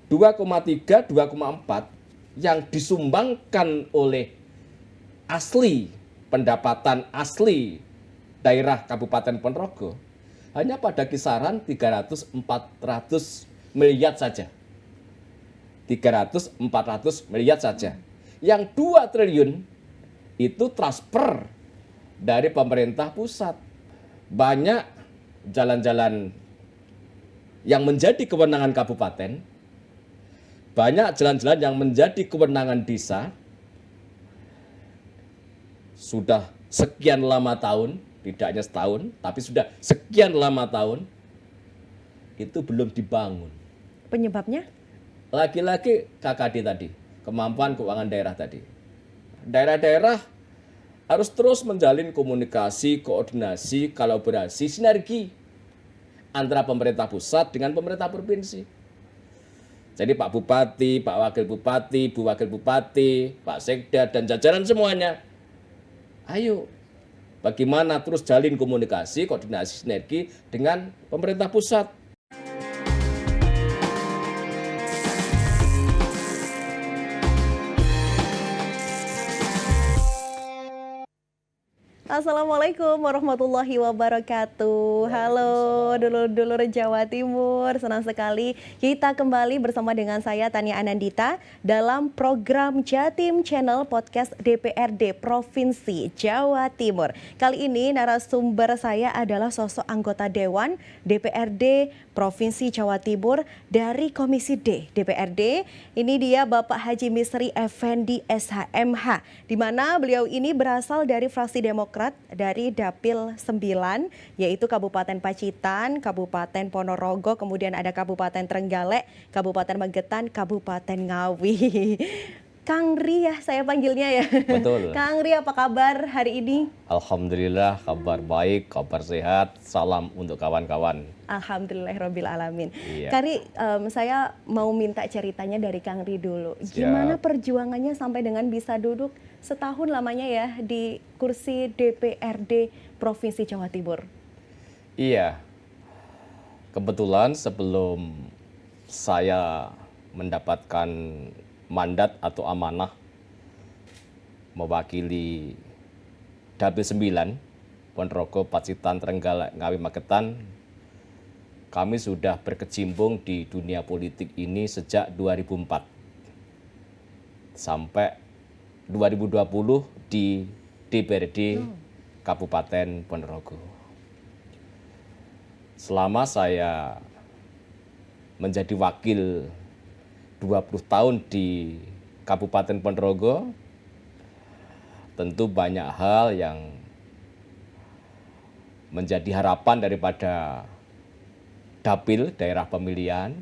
2,3, 2,4 yang disumbangkan oleh asli pendapatan asli daerah Kabupaten Ponorogo hanya pada kisaran 300-400 miliar saja. 300-400 miliar saja. Yang 2 triliun itu transfer dari pemerintah pusat. Banyak jalan-jalan yang menjadi kewenangan kabupaten, banyak jalan-jalan yang menjadi kewenangan desa, sudah sekian lama tahun, tidak hanya setahun, tapi sudah sekian lama tahun, itu belum dibangun. Penyebabnya? Lagi-lagi KKD tadi, kemampuan keuangan daerah tadi. Daerah-daerah harus terus menjalin komunikasi, koordinasi, kolaborasi, sinergi antara pemerintah pusat dengan pemerintah provinsi. Jadi Pak Bupati, Pak Wakil Bupati, Bu Wakil Bupati, Pak Sekda, dan jajaran semuanya, ayo bagaimana terus jalin komunikasi, koordinasi, sinergi dengan pemerintah pusat. Assalamualaikum warahmatullahi wabarakatuh. Halo dulur-dulur Jawa Timur, senang sekali kita kembali bersama dengan saya Tania Anandita dalam program Jatim Channel Podcast DPRD Provinsi Jawa Timur. Kali ini narasumber saya adalah sosok anggota Dewan DPRD Provinsi Jawa Timur dari Komisi D DPRD. Ini dia Bapak Haji Misri Effendi SHMH, di mana beliau ini berasal dari fraksi Demokrat dari Dapil 9, yaitu Kabupaten Pacitan, Kabupaten Ponorogo, kemudian ada Kabupaten Trenggalek, Kabupaten Magetan, Kabupaten Ngawi. Kang Ri ya saya panggilnya ya. Betul. Kang Ri, apa kabar hari ini? Alhamdulillah, kabar baik, kabar sehat, salam untuk kawan-kawan. Alhamdulillahirabbil alamin. Iya. Kang Ri, saya mau minta ceritanya dari Kang Ri dulu. Siap. Gimana perjuangannya sampai dengan bisa duduk setahun lamanya ya di kursi DPRD Provinsi Jawa Timur? Iya, kebetulan sebelum saya mendapatkan mandat atau amanah mewakili Dapil 9, Ponorogo, Pacitan, Trenggalek, Ngawi, Magetan, kami sudah berkecimpung di dunia politik ini sejak 2004 sampai 2020 di DPRD Kabupaten Ponorogo. Selama saya menjadi wakil 20 tahun di Kabupaten Ponorogo, tentu banyak hal yang menjadi harapan daripada dapil daerah pemilihan.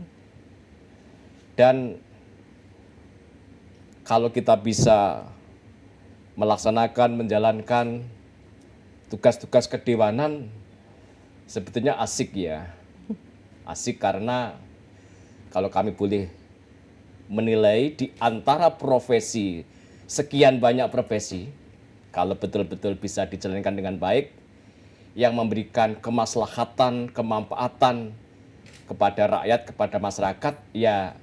Dan kalau kita bisa melaksanakan, menjalankan tugas-tugas kedewanan, sebetulnya asik ya. Asik karena kalau kami boleh menilai di antara profesi, sekian banyak profesi, kalau betul-betul bisa dijalankan dengan baik, yang memberikan kemaslahatan, kemanfaatan kepada rakyat, kepada masyarakat, ya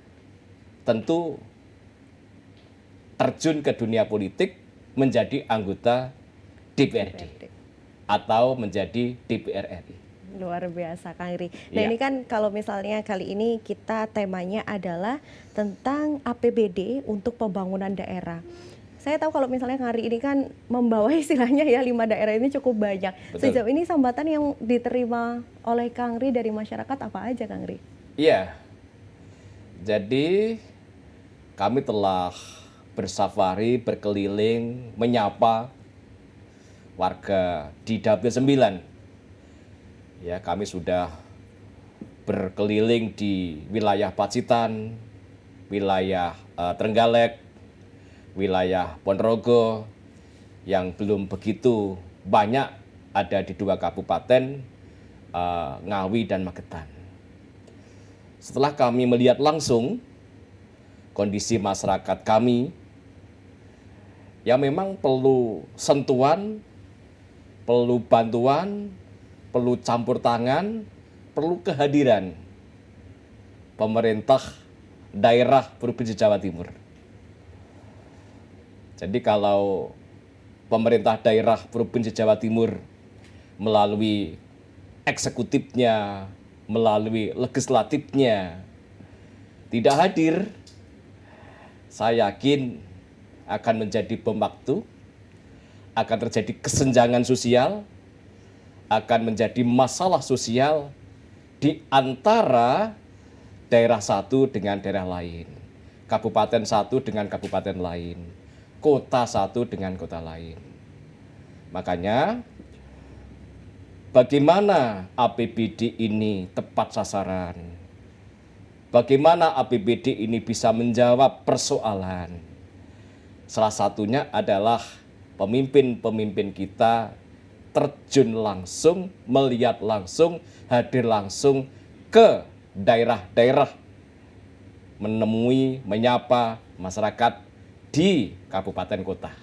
tentu terjun ke dunia politik menjadi anggota DPRD atau menjadi DPR RI. Luar biasa Kang Ri. Nah Iya. ini kan kalau misalnya kali ini kita temanya adalah tentang APBD untuk pembangunan daerah. Saya tahu kalau misalnya Kang Ri ini kan membawa istilahnya ya 5 daerah ini cukup banyak. Betul. Sejauh ini sambatan yang diterima oleh Kang Ri dari masyarakat apa aja Kang Ri? Iya, jadi kami telah bersafari, berkeliling, menyapa warga di Dapil 9. Ya, kami sudah berkeliling di wilayah Pacitan, wilayah Trenggalek, wilayah Ponorogo, yang belum begitu banyak ada di 2 kabupaten, Ngawi dan Magetan. Setelah kami melihat langsung kondisi masyarakat kami, yang memang perlu sentuhan, perlu bantuan, perlu campur tangan, perlu kehadiran pemerintah daerah Provinsi Jawa Timur. Jadi kalau pemerintah daerah Provinsi Jawa Timur melalui eksekutifnya, melalui legislatifnya tidak hadir, saya yakin akan menjadi bom waktu, akan terjadi kesenjangan sosial, akan menjadi masalah sosial di antara daerah satu dengan daerah lain, kabupaten satu dengan kabupaten lain, kota satu dengan kota lain. Makanya bagaimana APBD ini tepat sasaran? Bagaimana APBD ini bisa menjawab persoalan? Salah satunya adalah pemimpin-pemimpin kita terjun langsung, melihat langsung, hadir langsung ke daerah-daerah, menemui, menyapa masyarakat di kabupaten kota.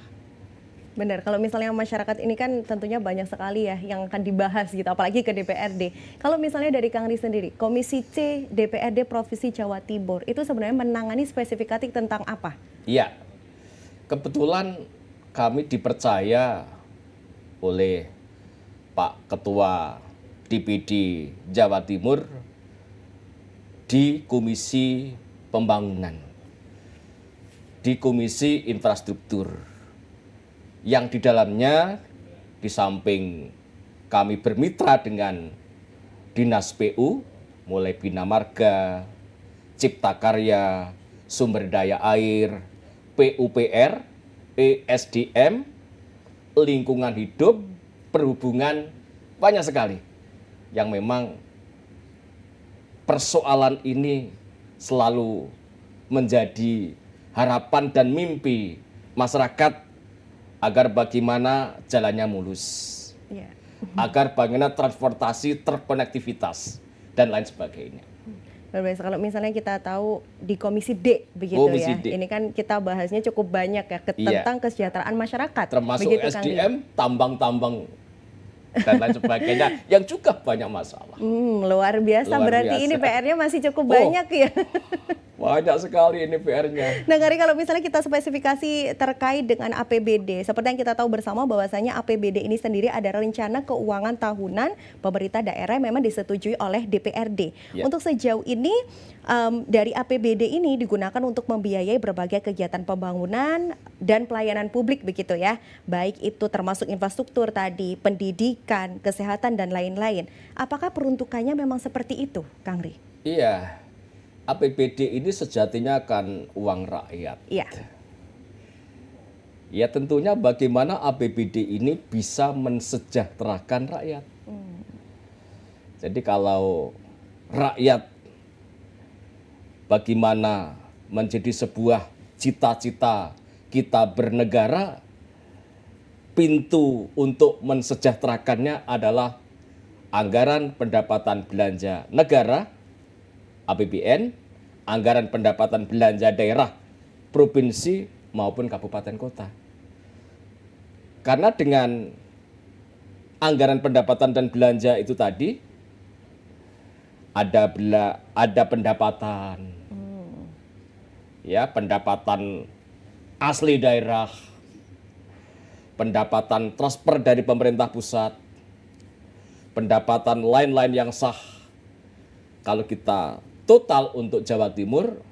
Benar, kalau misalnya masyarakat ini kan tentunya banyak sekali ya yang akan dibahas gitu, apalagi ke DPRD. Kalau misalnya dari Kang Ri sendiri, Komisi C DPRD Provinsi Jawa Timur itu sebenarnya menangani spesifikatik tentang apa? Iya, kebetulan kami dipercaya oleh Pak Ketua DPD Jawa Timur di Komisi Pembangunan, di Komisi Infrastruktur, yang di dalamnya di samping kami bermitra dengan Dinas PU, mulai Bina Marga, Cipta Karya, Sumber Daya Air, PUPR, ESDM, Lingkungan Hidup, Perhubungan, banyak sekali yang memang persoalan ini selalu menjadi harapan dan mimpi masyarakat agar bagaimana jalannya mulus, agar bagaimana transportasi terkonektivitas, dan lain sebagainya. Berbeda, kalau misalnya kita tahu di Komisi D begitu Komisi ya, D. ini kan kita bahasnya cukup banyak ya tentang kesejahteraan masyarakat. Termasuk begitu, SDM, tambang-tambang, dan lain sebagainya, yang juga banyak masalah. Luar biasa, berarti ini PR-nya masih cukup banyak ya. Banyak sekali ini PR-nya. Nah, Kari, kalau misalnya kita spesifikasi terkait dengan APBD, seperti yang kita tahu bersama bahwasanya APBD ini sendiri ada rencana keuangan tahunan pemerintah daerah yang memang disetujui oleh DPRD. Ya. Untuk sejauh ini dari APBD ini digunakan untuk membiayai berbagai kegiatan pembangunan dan pelayanan publik begitu ya. Baik itu termasuk infrastruktur tadi, pendidikan, kesehatan dan lain-lain. Apakah peruntukannya memang seperti itu, Kang Ri? Iya. APBD ini sejatinya kan uang rakyat. Iya. Ya tentunya bagaimana APBD ini bisa mensejahterakan rakyat. Jadi kalau rakyat bagaimana menjadi sebuah cita-cita kita bernegara, pintu untuk mensejahterakannya adalah anggaran pendapatan belanja negara, APBN, anggaran pendapatan belanja daerah, provinsi maupun kabupaten kota. Karena dengan anggaran pendapatan dan belanja itu tadi ada pendapatan, ya pendapatan asli daerah, pendapatan transfer dari pemerintah pusat, pendapatan lain-lain yang sah. Kalau kita total untuk Jawa Timur,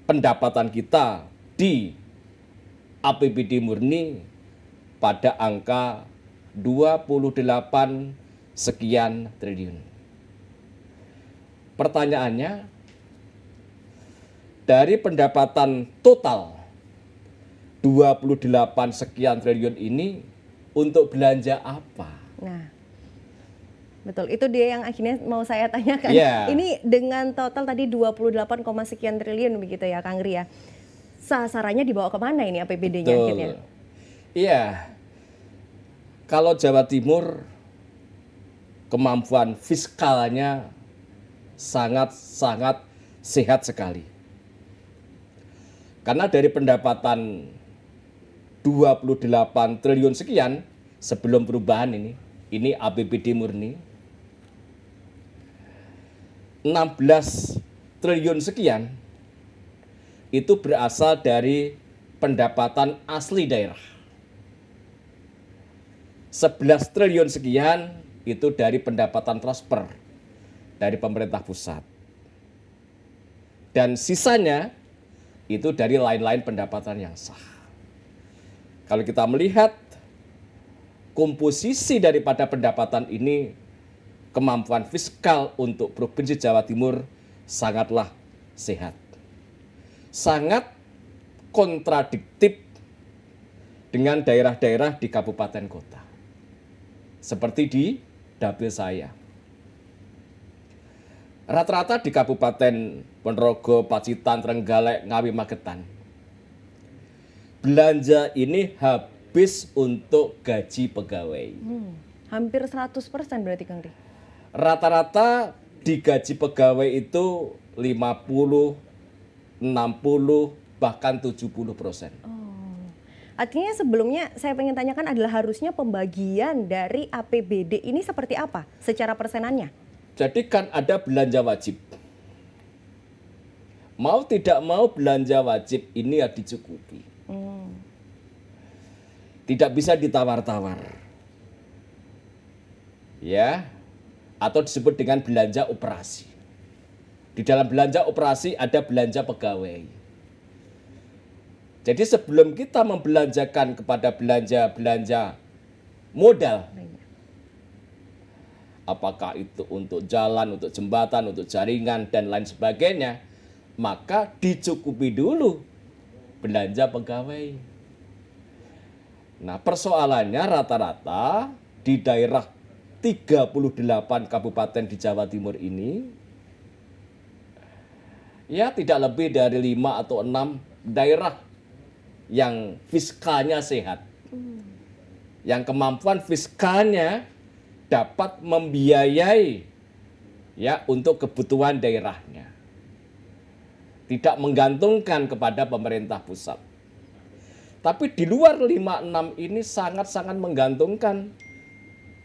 pendapatan kita di APBD murni pada angka 28 sekian triliun. Pertanyaannya, dari pendapatan total 28 sekian triliun ini untuk belanja apa? Nah, betul, itu dia yang akhirnya mau saya tanyakan. Yeah. Ini dengan total tadi 28, sekian triliun begitu ya Kang Ri ya. Sasarannya dibawa kemana ini APBD-nya akhirnya? Iya. Kalau Jawa Timur kemampuan fiskalnya sangat-sangat sehat sekali. Karena dari pendapatan 28 triliun sekian sebelum perubahan ini APBD murni, 16 triliun sekian itu berasal dari pendapatan asli daerah. 11 triliun sekian itu dari pendapatan transfer dari pemerintah pusat. Dan sisanya itu dari lain-lain pendapatan yang sah. Kalau kita melihat komposisi daripada pendapatan ini, kemampuan fiskal untuk Provinsi Jawa Timur sangatlah sehat. Sangat kontradiktif dengan daerah-daerah di kabupaten kota. Seperti di dapil saya. Rata-rata di Kabupaten Ponorogo, Pacitan, Trenggalek, Ngawi, Magetan, belanja ini habis untuk gaji pegawai. Hampir 100% berarti Kang Ri. Rata-rata di gaji pegawai itu 50, 60, bahkan 70%. Artinya sebelumnya saya pengen tanyakan adalah harusnya pembagian dari APBD ini seperti apa secara persenannya? Jadi kan ada belanja wajib. Mau tidak mau belanja wajib ini ya dicukupi. Tidak bisa ditawar-tawar. Ya, atau disebut dengan belanja operasi. Di dalam belanja operasi ada belanja pegawai. Jadi sebelum kita membelanjakan kepada belanja modal, apakah itu untuk jalan, untuk jembatan, untuk jaringan, dan lain sebagainya, maka dicukupi dulu belanja pegawai. Nah, persoalannya rata-rata di daerah 38 kabupaten di Jawa Timur ini, ya tidak lebih dari 5 atau 6 daerah yang fiskalnya sehat, yang kemampuan fiskalnya dapat membiayai ya untuk kebutuhan daerahnya, tidak menggantungkan kepada pemerintah pusat. Tapi di luar 5-6 ini sangat-sangat menggantungkan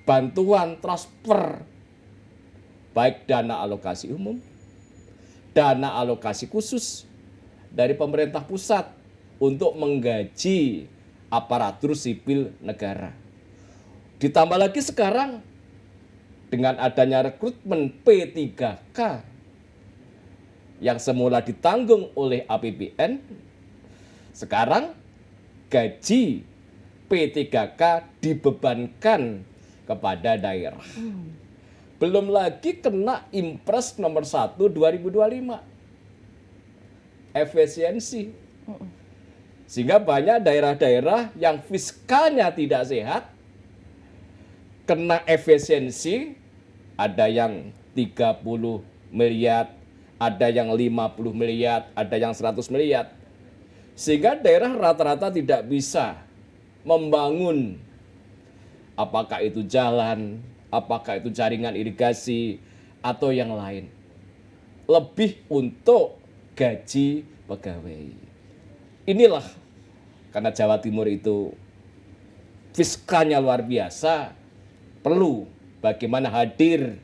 bantuan transfer, baik dana alokasi umum, dana alokasi khusus dari pemerintah pusat untuk menggaji aparatur sipil negara. Ditambah lagi sekarang dengan adanya rekrutmen P3K yang semula ditanggung oleh APBN, sekarang gaji P3K dibebankan kepada daerah. Belum lagi kena Impres nomor 1 2025. Efisiensi. Sehingga banyak daerah-daerah yang fiskalnya tidak sehat, kena efisiensi, ada yang 30 miliar, ada yang 50 miliar, ada yang 100 miliar. Sehingga daerah rata-rata tidak bisa membangun, apakah itu jalan, apakah itu jaringan irigasi, atau yang lain. Lebih untuk gaji pegawai. Inilah karena Jawa Timur itu fiskalnya luar biasa, perlu bagaimana hadir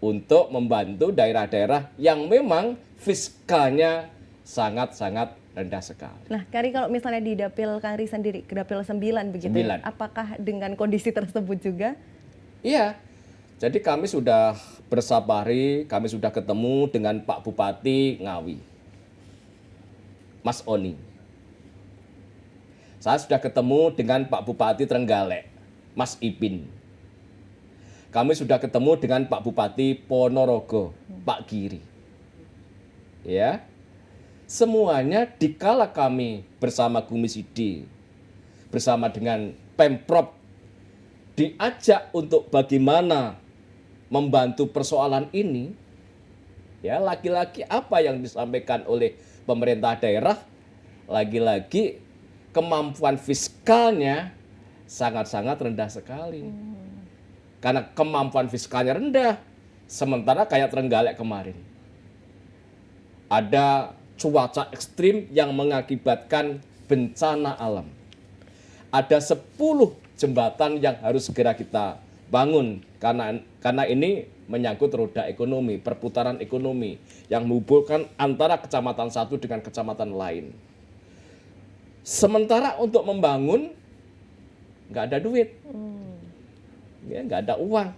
untuk membantu daerah-daerah yang memang fiskalnya sangat-sangat rendah sekali. Nah, Kang Ri, kalau misalnya di dapil Kang Ri sendiri, ke dapil 9 begitu, 9. Apakah dengan kondisi tersebut juga? Iya, jadi kami sudah bersafari, kami sudah ketemu dengan Pak Bupati Ngawi, Mas Oni. Saya sudah ketemu dengan Pak Bupati Trenggalek, Mas Ipin. Kami sudah ketemu dengan Pak Bupati Ponorogo, Pak Giri. Ya, semuanya dikala kami bersama Komisi D, bersama dengan Pemprov, diajak untuk bagaimana membantu persoalan ini. Ya, lagi-lagi apa yang disampaikan oleh pemerintah daerah, lagi-lagi kemampuan fiskalnya sangat-sangat rendah sekali. Karena kemampuan fiskalnya rendah, sementara kayak Trenggalek kemarin, ada cuaca ekstrim yang mengakibatkan bencana alam. Ada 10 jembatan yang harus segera kita bangun karena ini menyangkut roda ekonomi, perputaran ekonomi yang menghubungkan antara kecamatan satu dengan kecamatan lain. Sementara untuk membangun nggak ada duit, ya, nggak ada uang.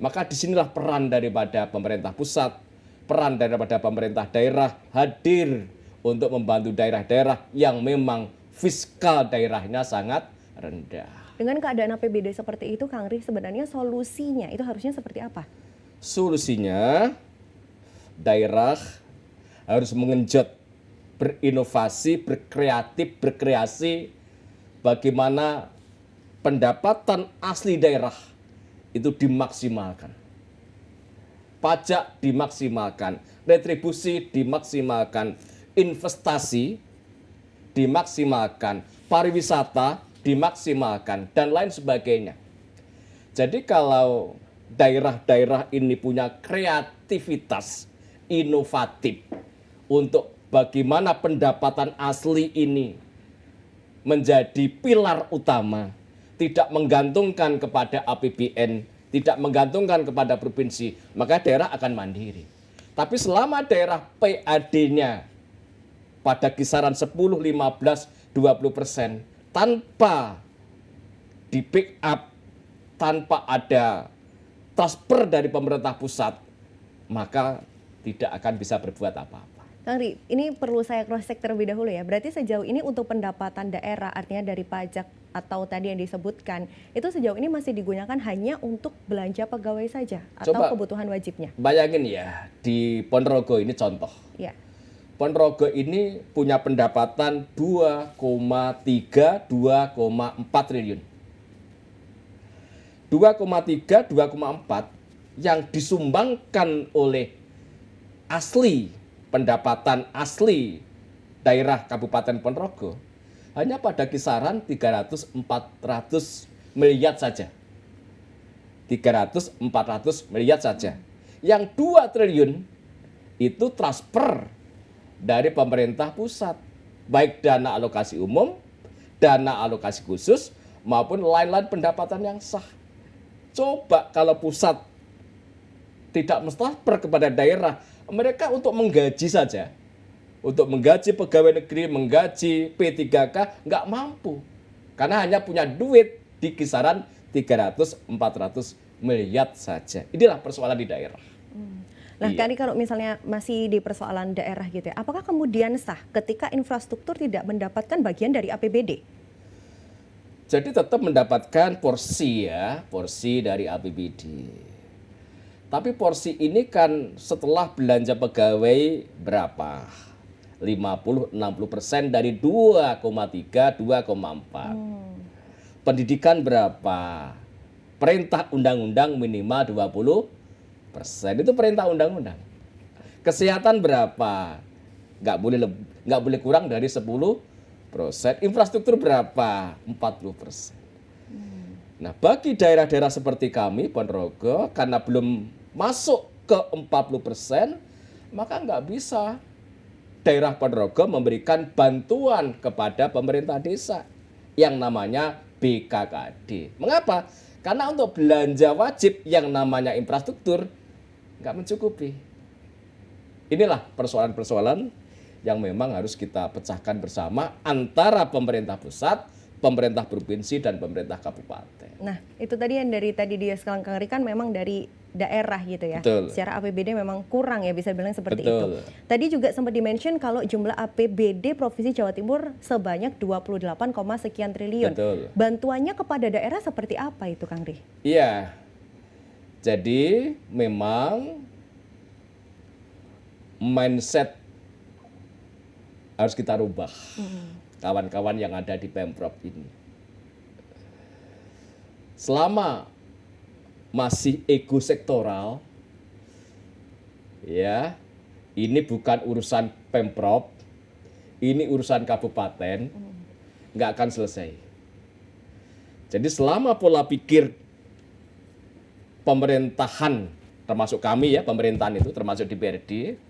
Maka disinilah peran daripada pemerintah pusat, peran daripada pemerintah daerah hadir untuk membantu daerah-daerah yang memang fiskal daerahnya sangat rendah. Dengan keadaan APBD seperti itu, Kang Ri, sebenarnya solusinya itu harusnya seperti apa? Solusinya daerah harus mengenjot, berinovasi, berkreatif, berkreasi bagaimana pendapatan asli daerah itu dimaksimalkan. Pajak dimaksimalkan, retribusi dimaksimalkan, investasi dimaksimalkan, pariwisata dimaksimalkan, dan lain sebagainya. Jadi kalau daerah-daerah ini punya kreativitas inovatif untuk bagaimana pendapatan asli ini menjadi pilar utama, tidak menggantungkan kepada APBN, tidak menggantungkan kepada provinsi, maka daerah akan mandiri. Tapi selama daerah PAD-nya pada kisaran 10, 15, 20%, tanpa di pick up, tanpa ada transfer dari pemerintah pusat, maka tidak akan bisa berbuat apa-apa. Kang Ri, ini perlu saya cross check terlebih dahulu ya. Berarti sejauh ini untuk pendapatan daerah, artinya dari pajak atau tadi yang disebutkan, itu sejauh ini masih digunakan hanya untuk belanja pegawai saja atau kebutuhan wajibnya? Bayangin ya, di Ponorogo ini contoh. Ya. Ponorogo ini punya pendapatan 2,3, 2,4 triliun. 2,3, 2,4 yang disumbangkan oleh asli, pendapatan asli daerah Kabupaten Ponorogo hanya pada kisaran 300-400 miliar saja. 300-400 miliar saja. Yang 2 triliun itu transfer dari pemerintah pusat, baik dana alokasi umum, dana alokasi khusus, maupun lain-lain pendapatan yang sah. Coba kalau pusat tidak mentransfer kepada daerah, mereka untuk menggaji saja, untuk menggaji pegawai negeri, menggaji P3K, nggak mampu. Karena hanya punya duit di kisaran 300-400 miliar saja. Inilah persoalan di daerah. Nah, Iya. kalau misalnya masih di persoalan daerah gitu ya, apakah kemudian sah ketika infrastruktur tidak mendapatkan bagian dari APBD? Jadi tetap mendapatkan porsi ya, porsi dari APBD. Tapi porsi ini kan setelah belanja pegawai berapa? 50-60% dari 2,3, 2,4. Pendidikan berapa? Perintah undang-undang minimal 20%. Itu perintah undang-undang. Kesehatan berapa? Nggak boleh kurang dari 10%. Infrastruktur berapa? 40%. Nah, bagi daerah-daerah seperti kami, Ponorogo, karena belum masuk ke 40%, maka nggak bisa daerah Ponorogo memberikan bantuan kepada pemerintah desa yang namanya BKKD. Mengapa? Karena untuk belanja wajib yang namanya infrastruktur nggak mencukupi. Inilah persoalan-persoalan yang memang harus kita pecahkan bersama antara pemerintah pusat, pemerintah provinsi, dan pemerintah kabupaten. Nah, itu tadi yang dari tadi dia sekarang Kang Ri kan memang dari daerah gitu ya. Betul. Secara APBD memang kurang ya, bisa bilang seperti Betul. itu. Tadi juga sempat di-mention kalau jumlah APBD Provinsi Jawa Timur sebanyak 28, sekian triliun. Betul. Bantuannya kepada daerah seperti apa itu, Kang Ri? Iya. Jadi memang mindset harus kita rubah. Kawan-kawan yang ada di Pemprov ini. Selama masih ego sektoral, ya, ini bukan urusan Pemprov, ini urusan kabupaten, nggak akan selesai. Jadi selama pola pikir pemerintahan, termasuk kami ya, pemerintahan itu termasuk DPRD,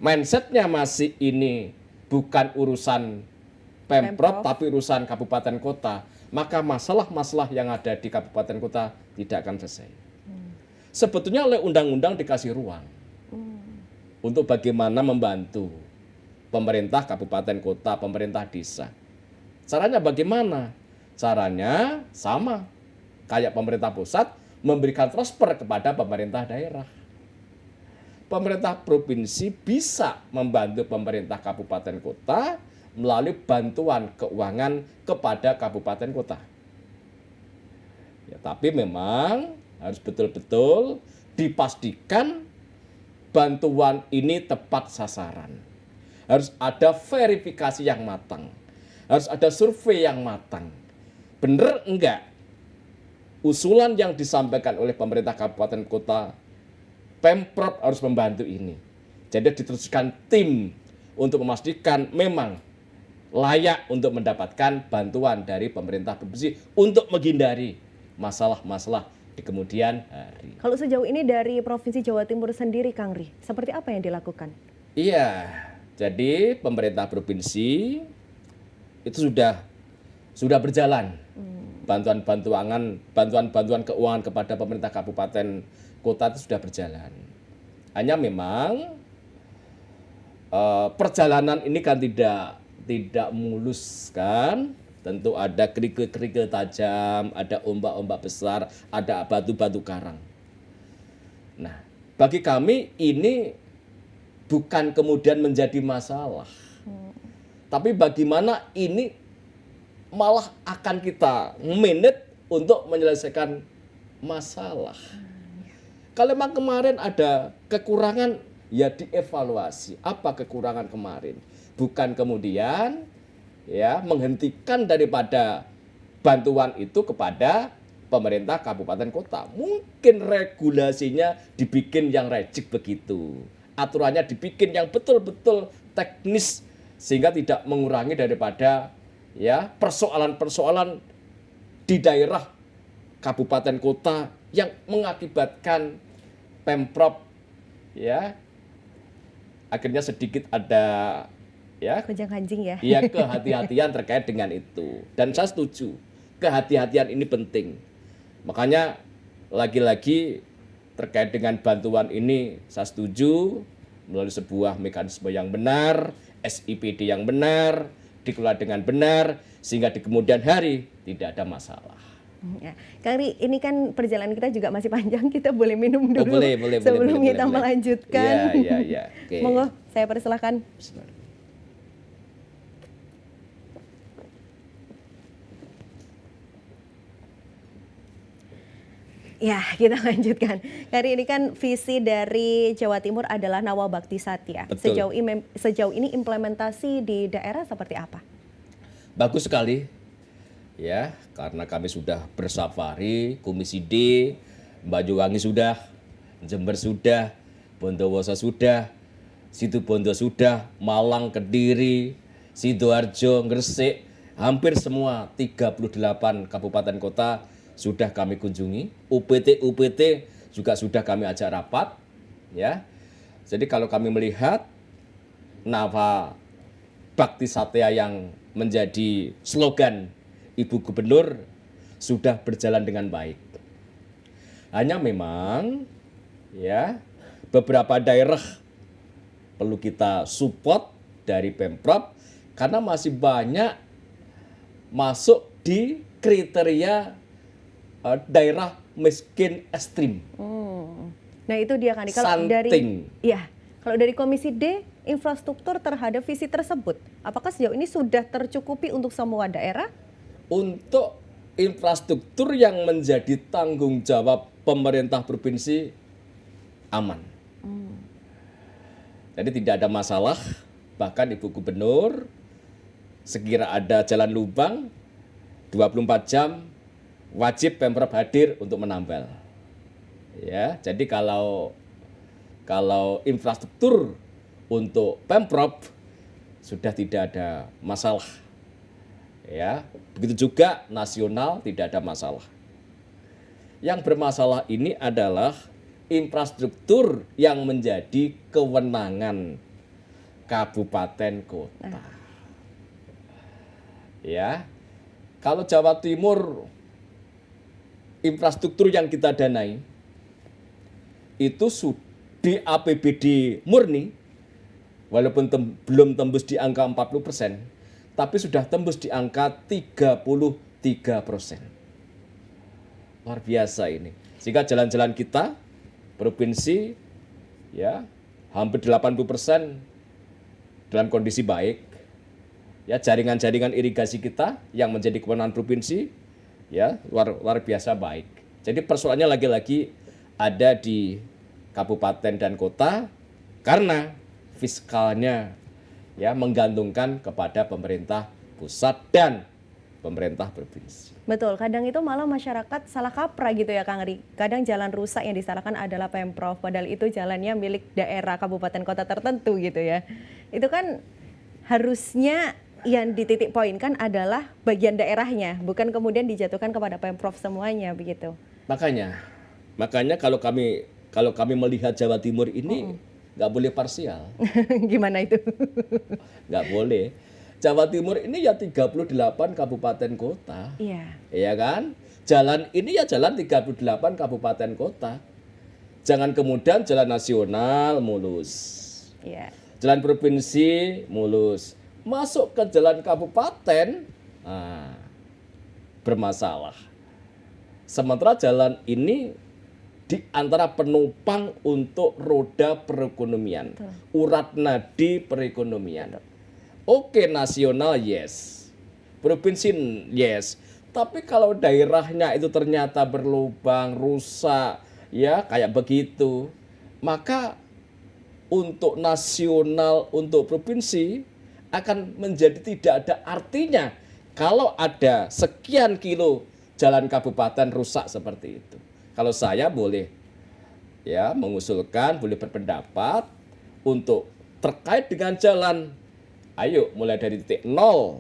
mindsetnya masih ini bukan urusan Pemprov, tapi urusan kabupaten kota, maka masalah-masalah yang ada di kabupaten kota tidak akan selesai. sebetulnya oleh undang-undang dikasih ruang untuk bagaimana membantu pemerintah kabupaten kota, pemerintah desa. Caranya bagaimana? Caranya sama kayak pemerintah pusat memberikan transfer kepada pemerintah daerah. Pemerintah provinsi bisa membantu pemerintah kabupaten kota melalui bantuan keuangan kepada kabupaten kota. Ya, tapi memang harus betul-betul dipastikan bantuan ini tepat sasaran. Harus ada verifikasi yang matang. Harus ada survei yang matang. Benar enggak usulan yang disampaikan oleh pemerintah kabupaten kota, Pemprov harus membantu ini. Jadi diteruskan tim untuk memastikan memang layak untuk mendapatkan bantuan dari pemerintah provinsi untuk menghindari masalah-masalah di kemudian hari. Kalau sejauh ini dari Provinsi Jawa Timur sendiri, Kang Ri, seperti apa yang dilakukan? Iya, jadi pemerintah provinsi itu sudah berjalan. Bantuan-bantuan keuangan kepada pemerintah kabupaten kota itu sudah berjalan. Hanya memang perjalanan ini kan tidak mulus kan. Tentu ada kerikil-kerikil tajam, ada ombak-ombak besar, ada batu-batu karang. Nah, bagi kami ini bukan kemudian menjadi masalah. Tapi bagaimana ini malah akan kita manage untuk menyelesaikan masalah. Kalau memang kemarin ada kekurangan, ya dievaluasi. Apa kekurangan kemarin? Bukan kemudian ya menghentikan daripada bantuan itu kepada pemerintah kabupaten kota. Mungkin regulasinya dibikin yang rejik begitu. Aturannya dibikin yang betul-betul teknis sehingga tidak mengurangi daripada ya persoalan-persoalan di daerah kabupaten kota yang mengakibatkan Pemprov ya akhirnya sedikit ada ya Kejang-kanjing ya. iya kehati-hatian terkait dengan itu. Dan saya setuju, kehati-hatian ini penting. Makanya lagi-lagi terkait dengan bantuan ini saya setuju melalui sebuah mekanisme yang benar, SIPD yang benar, dikelola dengan benar sehingga di kemudian hari tidak ada masalah. Ya. Kang Ri, ini kan perjalanan kita juga masih panjang, kita boleh minum dulu boleh, sebelum kita boleh. melanjutkan. Ya. Okay. Monggo, saya persilahkan. Ya, kita lanjutkan. Kari ini kan visi dari Jawa Timur adalah Nawabakti Satya. Betul. Sejauh ini implementasi di daerah seperti apa? Bagus sekali. Ya, karena kami sudah bersafari, Komisi D, Banyuwangi sudah, Jember sudah, Bondowoso sudah, Situbondo sudah, Malang, Kediri, Sidoarjo, Gresik, hampir semua 38 kabupaten kota sudah kami kunjungi. UPT juga sudah kami ajak rapat, ya. Jadi kalau kami melihat Nawabakti Satya yang menjadi slogan Ibu Gubernur sudah berjalan dengan baik. Hanya memang ya beberapa daerah perlu kita support dari Pemprov karena masih banyak masuk di kriteria daerah miskin ekstrim. Nah itu dia kan. Kalau dari Komisi D, infrastruktur terhadap visi tersebut, apakah sejauh ini sudah tercukupi untuk semua daerah? Untuk infrastruktur yang menjadi tanggung jawab pemerintah provinsi aman. Jadi tidak ada masalah, bahkan Ibu Gubernur sekira ada jalan lubang 24 jam wajib Pemprov hadir untuk menambal. Ya, jadi kalau infrastruktur untuk Pemprov sudah tidak ada masalah. Ya, begitu juga nasional tidak ada masalah. Yang bermasalah ini adalah infrastruktur yang menjadi kewenangan kabupaten kota. Ya, kalau Jawa Timur infrastruktur yang kita danai itu di APBD murni, walaupun belum tembus di angka 40%, tapi sudah tembus di angka 33%. Luar biasa ini. Sehingga jalan-jalan kita, provinsi, ya hampir 80% dalam kondisi baik. Ya, jaringan-jaringan irigasi kita yang menjadi kewenangan provinsi, ya luar biasa baik. Jadi persoalannya lagi-lagi ada di kabupaten dan kota karena fiskalnya ya menggantungkan kepada pemerintah pusat dan pemerintah provinsi. Betul, kadang itu malah masyarakat salah kaprah gitu ya Kang Ri. Kadang jalan rusak yang disalahkan adalah Pemprov, padahal itu jalannya milik daerah, kabupaten, kota tertentu gitu ya. Itu kan harusnya yang dititik poinkan adalah bagian daerahnya, bukan kemudian dijatuhkan kepada Pemprov semuanya begitu. Makanya kalau kami melihat Jawa Timur ini nggak boleh parsial. Gimana itu? Nggak boleh. Jawa Timur ini ya 38 kabupaten kota. Iya. Iya kan? Jalan ini ya jalan 38 kabupaten kota. Jangan kemudian jalan nasional mulus. Iya. Jalan provinsi mulus. Masuk ke jalan kabupaten bermasalah. Sementara jalan ini di antara penopang untuk roda perekonomian. Betul. Urat nadi perekonomian. Oke, nasional yes, provinsi yes, tapi kalau daerahnya itu ternyata berlubang, rusak, ya kayak begitu, maka untuk nasional, untuk provinsi akan menjadi tidak ada artinya kalau ada sekian kilo jalan kabupaten rusak seperti itu. Kalau saya boleh ya mengusulkan, boleh berpendapat untuk terkait dengan jalan. Ayo mulai dari titik nol,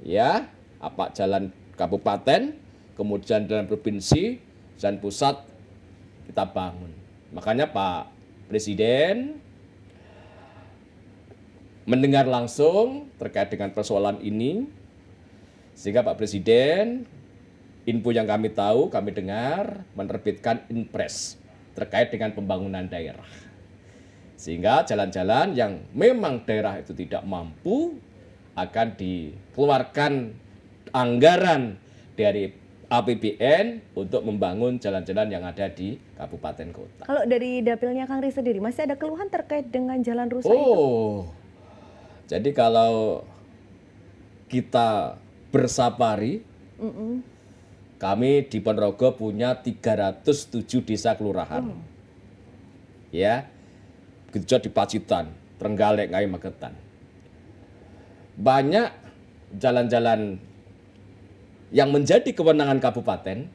ya, apa jalan kabupaten, kemudian jalan provinsi, jalan pusat kita bangun. Makanya Pak Presiden mendengar langsung terkait dengan persoalan ini, sehingga Pak Presiden, info yang kami tahu, kami dengar, menerbitkan Inpres terkait dengan pembangunan daerah. Sehingga jalan-jalan yang memang daerah itu tidak mampu akan dikeluarkan anggaran dari APBN untuk membangun jalan-jalan yang ada di kabupaten kota. Kalau dari dapilnya Kang Ri sendiri, masih ada keluhan terkait dengan jalan rusak itu? Jadi kalau kita bersafari, kami di Ponorogo punya 307 desa kelurahan. Ya. Begitu juga di Pacitan, Trenggalek, Ngai, Magetan. Banyak jalan-jalan yang menjadi kewenangan kabupaten,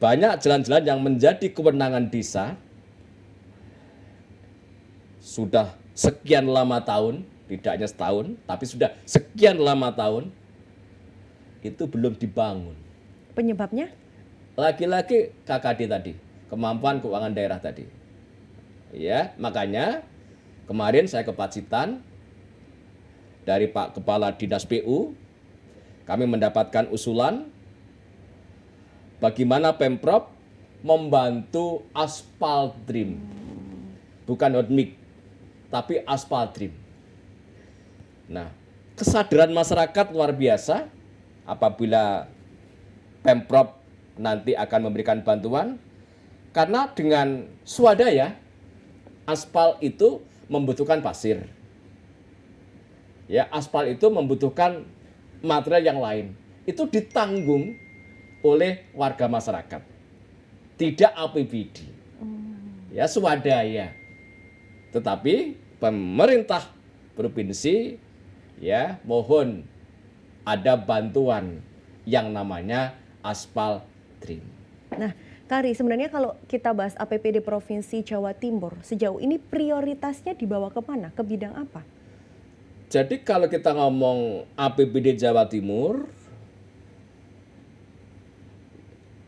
banyak jalan-jalan yang menjadi kewenangan desa, sudah sekian lama tahun, tidak hanya setahun, tapi sudah sekian lama tahun, itu belum dibangun. Penyebabnya? Lagi-lagi KKD tadi, kemampuan keuangan daerah tadi. Ya, makanya kemarin saya ke Pacitan dari Pak Kepala Dinas PU, kami mendapatkan usulan bagaimana Pemprov membantu aspal dream, bukan hotmix, tapi aspal dream. Nah, kesadaran masyarakat luar biasa apabila Pemprov nanti akan memberikan bantuan, karena dengan swadaya aspal itu membutuhkan pasir. Ya, aspal itu membutuhkan material yang lain. Itu ditanggung oleh warga masyarakat. Tidak APBD. Ya, swadaya. Tetapi pemerintah provinsi ya mohon ada bantuan yang namanya aspal dream. Nah, Kari, sebenarnya kalau kita bahas APBD Provinsi Jawa Timur, sejauh ini prioritasnya dibawa kemana? Ke bidang apa? Jadi kalau kita ngomong APBD Jawa Timur,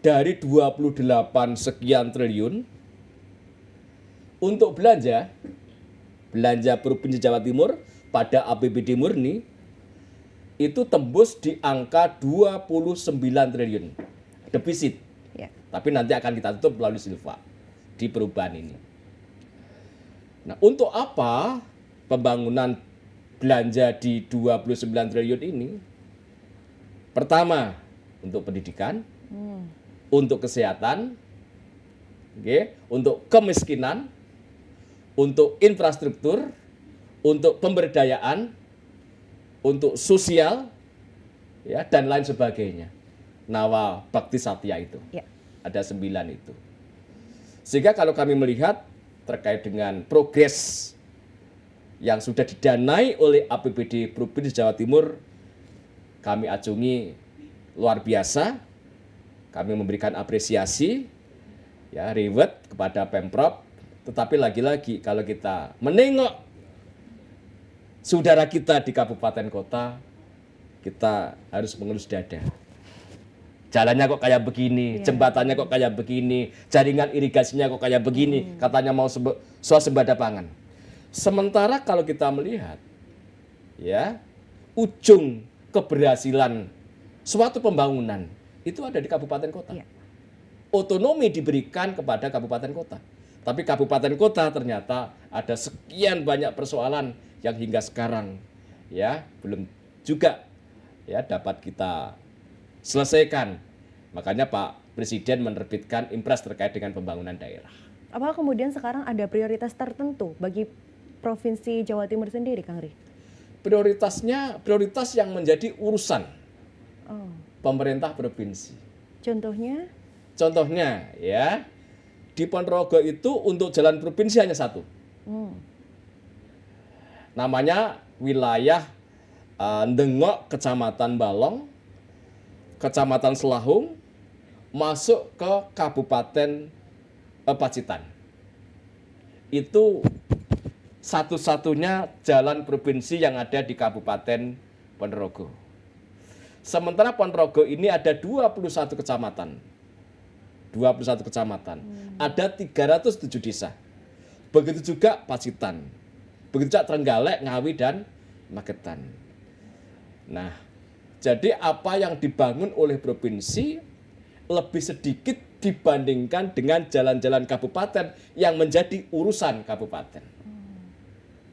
dari 28 sekian triliun, untuk belanja Provinsi Jawa Timur pada APBD murni, itu tembus di angka 29 triliun defisit. Ya. Tapi nanti akan kita tutup melalui silva. di perubahan ini. Nah, untuk apa pembangunan belanja di 29 triliun ini? Pertama, untuk pendidikan, untuk kesehatan, untuk kemiskinan, untuk infrastruktur, untuk pemberdayaan, untuk sosial, ya, dan lain sebagainya. Nawa Bakti Satya itu. Ya. Ada 9 itu. Sehingga kalau kami melihat terkait dengan progres yang sudah didanai oleh APBD Provinsi Jawa Timur, kami acungi luar biasa. Kami memberikan apresiasi, ya, reward kepada Pemprov. Tetapi lagi-lagi kalau kita menengok saudara kita di kabupaten kota, kita harus mengelus dada. Jalannya kok kayak begini, jembatannya kok kayak begini, jaringan irigasinya kok kayak begini, katanya mau swasembada pangan. Sementara kalau kita melihat, ya, ujung keberhasilan suatu pembangunan itu ada di kabupaten kota. Ya. Otonomi diberikan kepada kabupaten kota. Tapi kabupaten kota ternyata ada sekian banyak persoalan yang hingga sekarang, ya, belum juga, ya, dapat kita selesaikan. Makanya Pak Presiden menerbitkan impres terkait dengan pembangunan daerah. Apakah kemudian sekarang ada prioritas tertentu bagi Provinsi Jawa Timur sendiri, Kang Ri? Prioritasnya prioritas yang menjadi urusan pemerintah provinsi. Contohnya? Contohnya, ya, di Ponorogo itu untuk jalan provinsi hanya satu. Namanya wilayah Ndengok, Kecamatan Balong, Kecamatan Selahung, masuk ke Kabupaten Pacitan. Itu satu-satunya jalan provinsi yang ada di Kabupaten Ponorogo. Sementara Ponorogo ini ada 21 kecamatan. 21 kecamatan. Ada 307 desa. Begitu juga Pacitan. Begitu juga Trenggalek, Ngawi, dan Magetan. Nah, jadi apa yang dibangun oleh provinsi lebih sedikit dibandingkan dengan jalan-jalan kabupaten yang menjadi urusan kabupaten.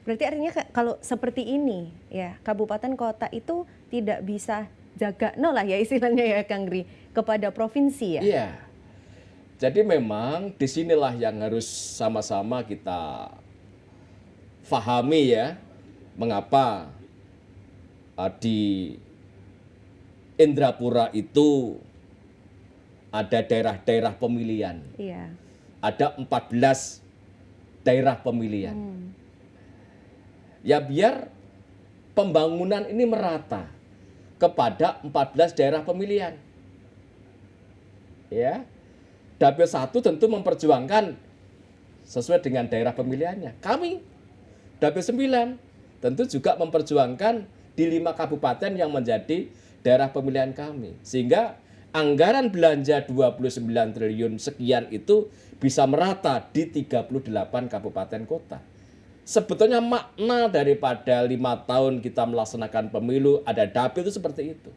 Berarti artinya kalau seperti ini, ya, kabupaten kota itu tidak bisa jaga lah ya istilahnya, ya, Kang Ri, kepada provinsi, ya? Iya. Jadi memang disinilah yang harus sama-sama kita fahami, ya, mengapa di Indrapura itu ada daerah-daerah pemilihan. Iya. Ada 14 daerah pemilihan. Ya, biar pembangunan ini merata kepada 14 daerah pemilihan. Ya. Dapil 1 tentu memperjuangkan sesuai dengan daerah pemilihannya. Kami Dapil 9 tentu juga memperjuangkan di 5 kabupaten yang menjadi daerah pemilihan kami. Sehingga anggaran belanja 29 triliun sekian itu bisa merata di 38 kabupaten kota. Sebetulnya makna daripada 5 tahun kita melaksanakan pemilu ada dapil itu seperti itu.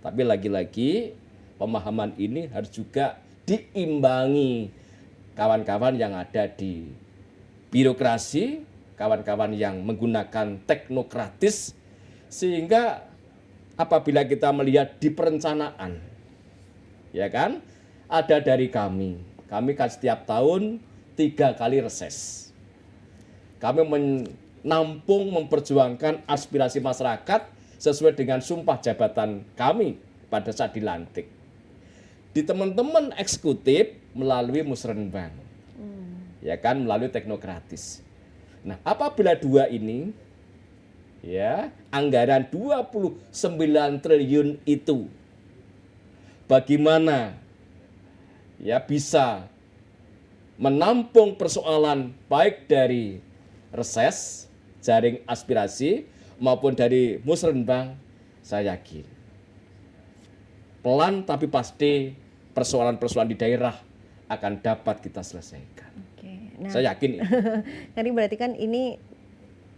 Tapi lagi-lagi pemahaman ini harus juga diimbangi kawan-kawan yang ada di birokrasi, kawan-kawan yang menggunakan teknokratis, sehingga apabila kita melihat di perencanaan, ya kan, ada dari kami kan setiap tahun 3 kali reses. Kami menampung, memperjuangkan aspirasi masyarakat sesuai dengan sumpah jabatan kami pada saat dilantik. Di teman-teman eksekutif melalui musrenbang, ya kan, melalui teknokratis. Nah, apabila 2 ini, ya, anggaran 29 triliun itu bagaimana, ya, bisa menampung persoalan baik dari reses, jaring aspirasi, maupun dari musrenbang, saya yakin pelan tapi pasti persoalan-persoalan di daerah akan dapat kita selesaikan. Oke. Nah, saya yakin. Jadi berarti kan ini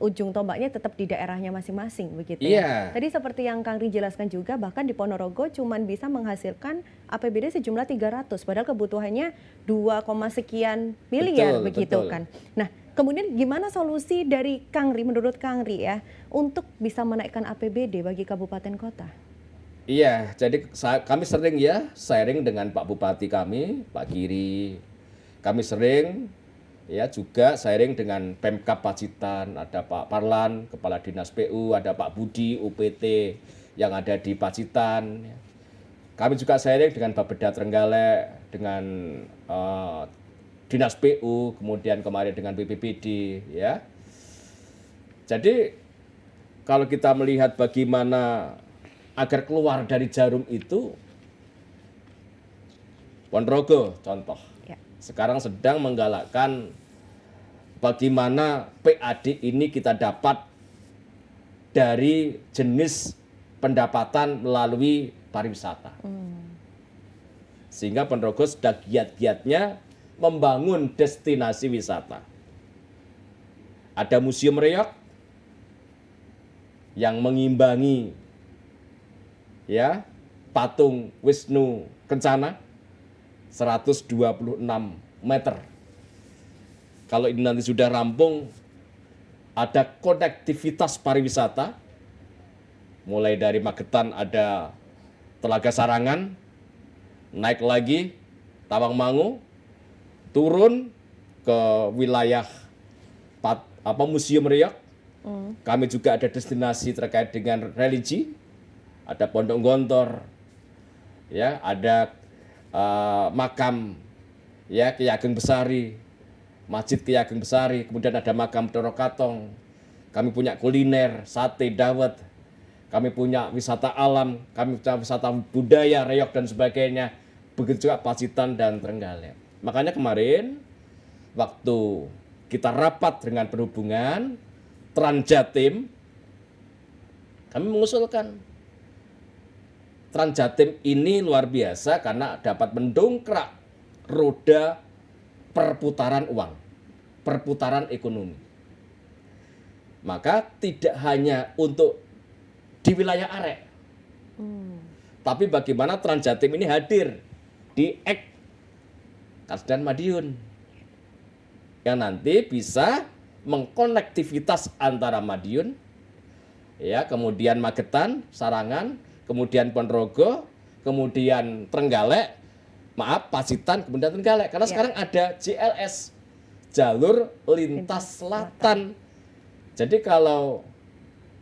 ujung tombaknya tetap di daerahnya masing-masing begitu Iya. ya. Tadi seperti yang Kang Ri jelaskan juga, bahkan di Ponorogo cuman bisa menghasilkan APBD sejumlah 300 padahal kebutuhannya 2, sekian miliar Betul, begitu betul. kan. Nah, kemudian gimana solusi dari Kang Ri, menurut Kang Ri ya, untuk bisa menaikkan APBD bagi kabupaten kota? Iya, jadi kami sering ya sharing dengan Pak Bupati kami, Pak Giri. Kami sering ya juga sharing dengan Pemkab Pacitan, ada Pak Parlan, Kepala Dinas PU, ada Pak Budi, UPT yang ada di Pacitan. Kami juga sharing dengan Bapeda Trenggalek, dengan Dinas PU, kemudian kemarin dengan BPBD ya. Jadi kalau kita melihat bagaimana agar keluar dari jarum itu, Ponorogo contoh, Ya. sekarang sedang menggalakkan bagaimana PAD ini kita dapat dari jenis pendapatan melalui pariwisata. Sehingga Ponorogo sudah giat-giatnya membangun destinasi wisata. Ada Museum Reok yang mengimbangi ya patung Wisnu Kencana 126 meter. Kalau ini nanti sudah rampung, ada konektivitas pariwisata, mulai dari Magetan ada Telaga Sarangan, naik lagi Tawangmangu, turun ke wilayah Museum Riok. Kami juga ada destinasi terkait dengan religi, ada Pondok Gontor, ya, ada makam ya Ki Ageng Besari, Masjid Ki Ageng Besari, kemudian ada makam Doro Katong. Kami punya kuliner, sate, dawet. Kami punya wisata alam, kami punya wisata budaya, reok dan sebagainya. Begitu juga Pacitan dan Trenggalek. Makanya kemarin waktu kita rapat dengan perhubungan Transjatim, kami mengusulkan Transjatim ini luar biasa karena dapat mendongkrak roda perputaran uang, perputaran ekonomi. Maka tidak hanya untuk di wilayah Arek, tapi bagaimana Transjatim ini hadir di Ek Kasdan Madiun, yang nanti bisa mengkonektivitas antara Madiun, ya, kemudian Magetan, Sarangan, kemudian Ponorogo, kemudian Trenggalek, Pacitan, kemudian Trenggalek. Karena sekarang ada JLS, jalur lintas selatan. Jadi kalau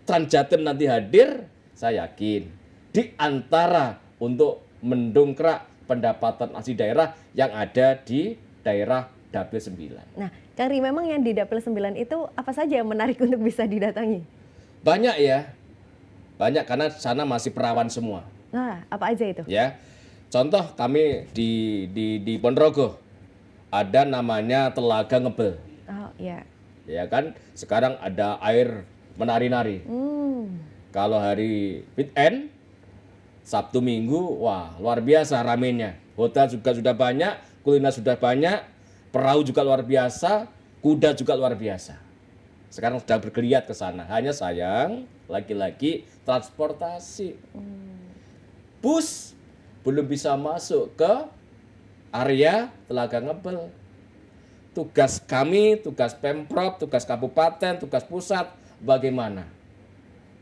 Transjatim nanti hadir, saya yakin di antara untuk mendongkrak pendapatan asli daerah yang ada di daerah Dapil 9. Nah, Kang Ri, memang yang di Dapil 9 itu apa saja yang menarik untuk bisa didatangi? Banyak ya. Banyak karena sana masih perawan semua. Nah, apa aja itu? Ya. Contoh kami di Ponorogo ada namanya Telaga Ngebel. Oh, iya. Ya kan? Sekarang ada air menari-nari. Kalau hari weekend, Sabtu Minggu, wah luar biasa ramenya. Hotel juga sudah banyak, kuliner sudah banyak, perahu juga luar biasa, kuda juga luar biasa. Sekarang sedang bergeliat ke sana. Hanya sayang, lagi-lagi transportasi. Bus belum bisa masuk ke area Telaga Ngebel. Tugas kami, tugas Pemprov, tugas kabupaten, tugas pusat, bagaimana?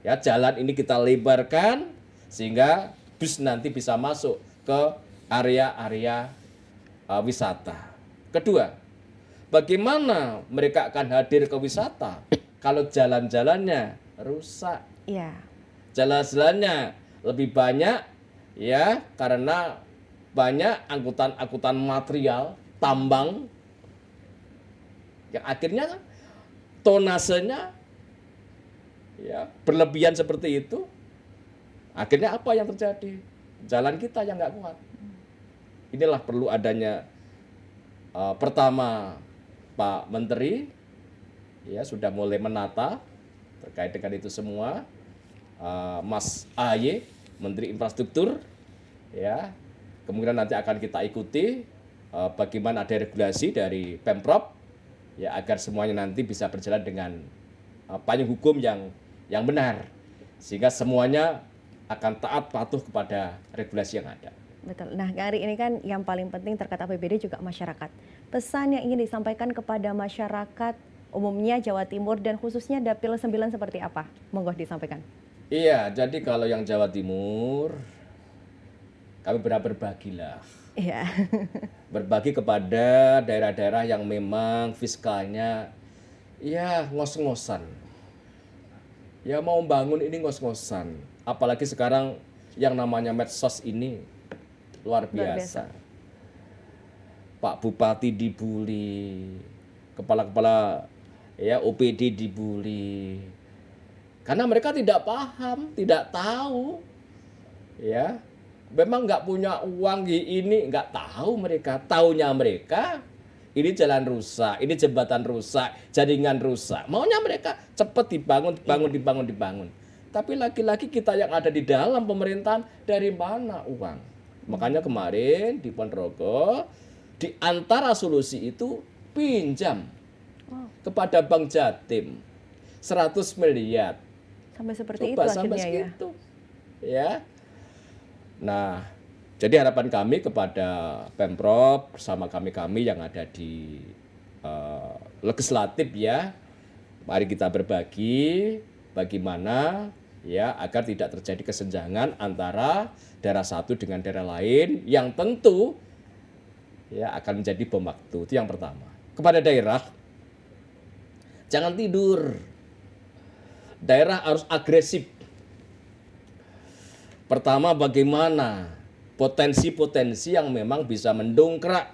Ya, jalan ini kita lebarkan sehingga bus nanti bisa masuk ke area-area wisata. Kedua, bagaimana mereka akan hadir ke wisata kalau jalan-jalannya rusak? Iya. Jalan-jalannya lebih banyak ya karena banyak angkutan-angkutan material tambang yang akhirnya tonasenya ya berlebihan seperti itu. Akhirnya apa yang terjadi? Jalan kita yang nggak kuat. Inilah perlu adanya pertama Pak Menteri ya sudah mulai menata terkait dengan itu semua. Mas AY, Menteri Infrastruktur, ya, kemudian nanti akan kita ikuti bagaimana ada regulasi dari Pemprov, ya, agar semuanya nanti bisa berjalan dengan payung hukum yang benar, sehingga semuanya akan taat patuh kepada regulasi yang ada. Betul. Nah, hari ini kan yang paling penting terkait APBD juga masyarakat. Pesan yang ingin disampaikan kepada masyarakat umumnya Jawa Timur dan khususnya Dapil 9 seperti apa? Monggo disampaikan. Iya, jadi kalau yang Jawa Timur, kami berbagilah. Iya. Berbagi kepada daerah-daerah yang memang fiskalnya ya ngos-ngosan. Ya mau bangun ini ngos-ngosan. Apalagi sekarang yang namanya medsos ini luar biasa. Pak Bupati dibully, kepala-kepala ya OPD dibully. Karena mereka tidak paham, tidak tahu. Ya. Memang nggak punya uang ini, nggak tahu mereka. Taunya mereka ini jalan rusak, ini jembatan rusak, jaringan rusak. Maunya mereka cepat dibangun. Tapi lagi-lagi kita yang ada di dalam pemerintahan, dari mana uang? Makanya kemarin di Ponorogo, di antara solusi itu pinjam kepada Bank Jatim 100 miliar. Sampai seperti Coba itu sampai akhirnya ya. segitu. Ya. Nah, jadi harapan kami kepada Pemprov bersama kami-kami yang ada di legislatif ya, mari kita berbagi bagaimana ya agar tidak terjadi kesenjangan antara daerah satu dengan daerah lain yang tentu ya akan menjadi bom waktu. Itu yang pertama. Kepada daerah, jangan tidur. Daerah harus agresif. Pertama, bagaimana potensi-potensi yang memang bisa mendongkrak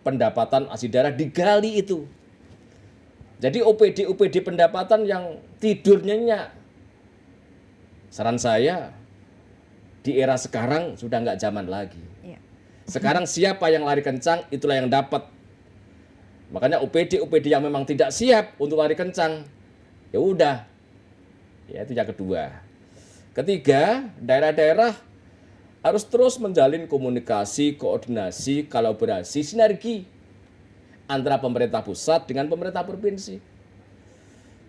pendapatan asli daerah digali itu. Jadi OPD pendapatan yang tidur nyenyak. Saran saya, di era sekarang sudah nggak zaman lagi. Iya. Sekarang siapa yang lari kencang, itulah yang dapat. Makanya OPD yang memang tidak siap untuk lari kencang, ya udah. Ya itu yang kedua. Ketiga, daerah-daerah harus terus menjalin komunikasi, koordinasi, kolaborasi, sinergi antara pemerintah pusat dengan pemerintah provinsi.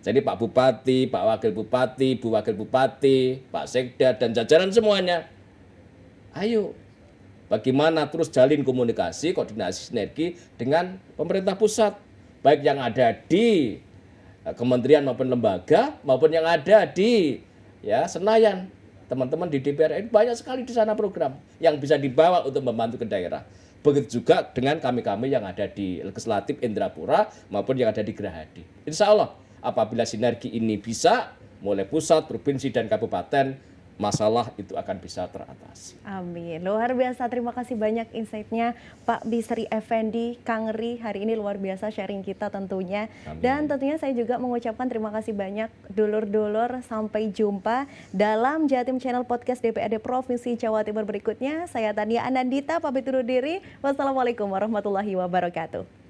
Jadi Pak Bupati, Pak Wakil Bupati, Bu Wakil Bupati, Pak Sekda, dan jajaran semuanya, ayo bagaimana terus jalin komunikasi, koordinasi, sinergi dengan pemerintah pusat, baik yang ada di kementerian maupun lembaga, maupun yang ada di ya Senayan. Teman-teman di DPR ini banyak sekali di sana program yang bisa dibawa untuk membantu ke daerah. Begitu juga dengan kami-kami yang ada di legislatif Indrapura maupun yang ada di Gerahadi. Insya Allah apabila sinergi ini bisa, mulai pusat, provinsi, dan kabupaten, masalah itu akan bisa teratasi. Amin. Luar biasa. Terima kasih banyak insight-nya Pak Bisri Effendi, Kang Ri. Hari ini luar biasa sharing kita tentunya. Amin. Dan tentunya saya juga mengucapkan terima kasih banyak dulur-dulur. Sampai jumpa dalam Jatim Channel Podcast DPRD Provinsi Jawa Timur berikutnya. Saya Tania Anandita, pamit undur diri. Wassalamualaikum warahmatullahi wabarakatuh.